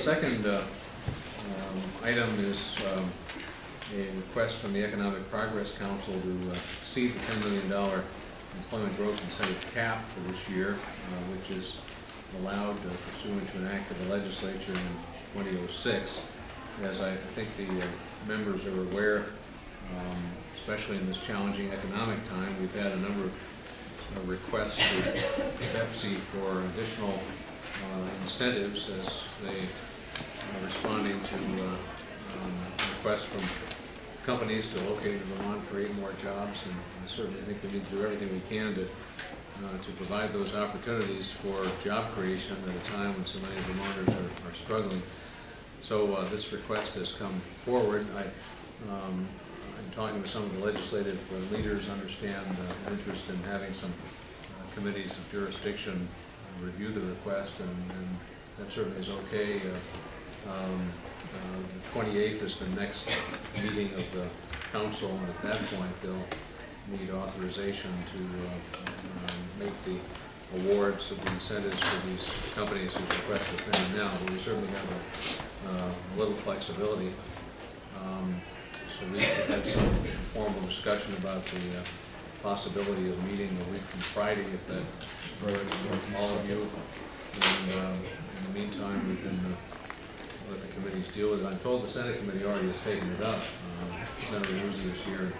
second item is a request from the Economic Progress Council to exceed the $10 million Employment Growth Incentive cap for this year, which is allowed pursuant to an act of the legislature in 2006. As I think the members are aware, especially in this challenging economic time, we've had a number of requests to VEGI for additional incentives as they are responding to requests from companies to locate in Vermont, create more jobs, and I certainly think we need to do everything we can to provide those opportunities for job creation at a time when so many Vermonters are struggling. So this request has come forward. I'm talking with some of the legislative leaders, understand interest in having some committees of jurisdiction review the request, and that certainly is okay. The 28th is the next meeting of the council, and at that point they'll need authorization to make the awards of the incentives for these companies who request the thing now, but we certainly have a little flexibility. So we had some informal discussion about the possibility of meeting a week from Friday, if that works for all of you. And in the meantime, we can let the committees deal with it. I'm told the Senate committee already has taken it up. Senator Ruzzi this year,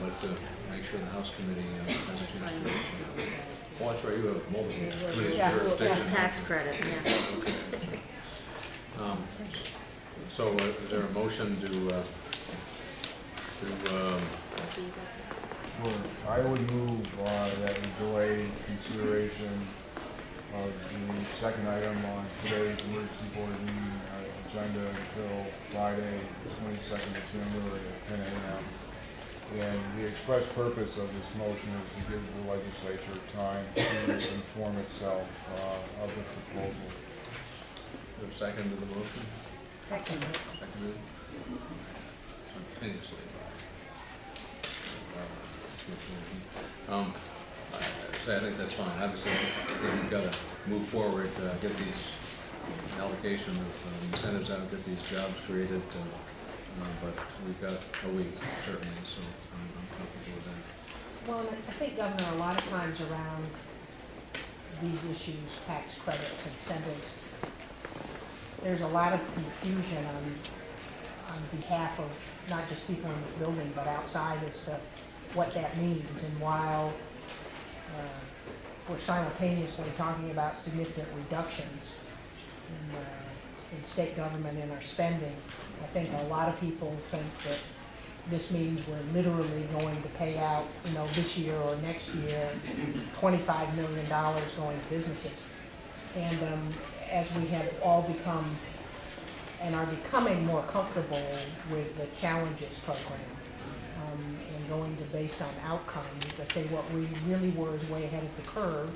but to make sure the House committee has a chance to do it. Oh, that's right, you have multiple committees of jurisdiction. Tax credit, yeah. Okay. So is there a motion to I would move that we delay consideration of the second item on today's emergency board meeting agenda until Friday, the 22nd of January at 10 a.m. And the express purpose of this motion is to give the legislature time to inform itself of the proposal. Is there a second to the motion? Seconded. Seconded. Simultaneously. I think that's fine. Obviously, I think we've got to move forward, get these allocation of incentives out, get these jobs created, but we've got a week, certainly, so I'm comfortable with that. Well, I think, Governor, a lot of times around these issues, tax credits, incentives, there's a lot of confusion on behalf of not just people in this building, but outside as to what that means. And while we're simultaneously talking about significant reductions in state government in our spending, I think a lot of people think that this means we're literally going to pay out, this year or next year, $25 million going to businesses. And as we have all become and are becoming more comfortable with the Challenges program and going to based on outcomes, I say what we really were is way ahead of the curve,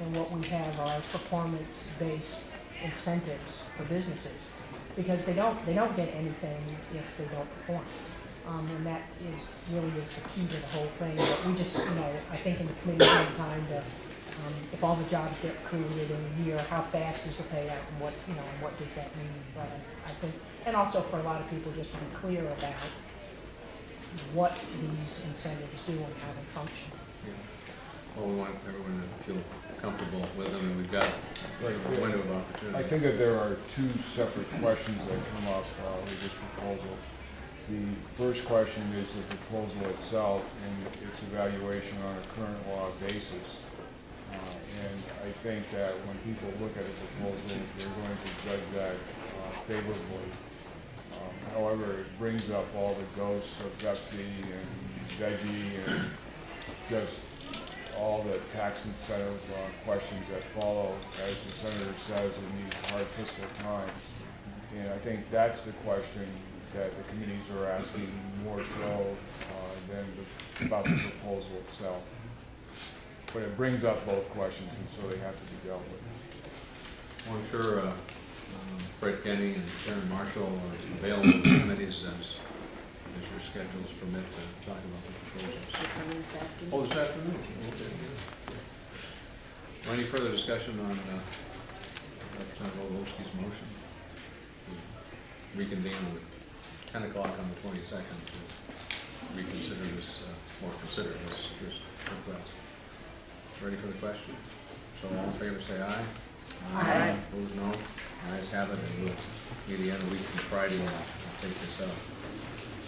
and what we have are performance-based incentives for businesses, because they don't get anything if they don't perform. And that really is the key to the whole thing. But we just, I think in the committee we have time to, if all the jobs get created in a year, how fast is the payout, and what, what does that mean? But I think, and also for a lot of people, just to be clear about what these incentives do and how they function. Yeah. Well, we want everyone to feel comfortable with them, and we've got a window of opportunity. I think that there are two separate questions that come up with this proposal. The first question is the proposal itself and its evaluation on a current law basis. And I think that when people look at a proposal, they're going to judge that favorably. However, it brings up all the ghosts of VEGI and VEGI and just all the tax incentive questions that follow, as the Senator says, in these hard fiscal times. And I think that's the question that the committees are asking more so than about the proposal itself. But it brings up both questions, and so they have to be dealt with. Well, I'm sure Fred Kenny and Sharon Marshall are available to committees as your schedules permit to talk about the proposals. They're coming this afternoon. Oh, this afternoon? Okay. Any further discussion on Representative Olowski's motion? reconvene at 10 o'clock on the 22nd to reconsider this, or consider this request. Ready for the question? So all in favor say aye. Aye. Opposed, no. Ayes have it, and we'll meet again a week from Friday and take this up.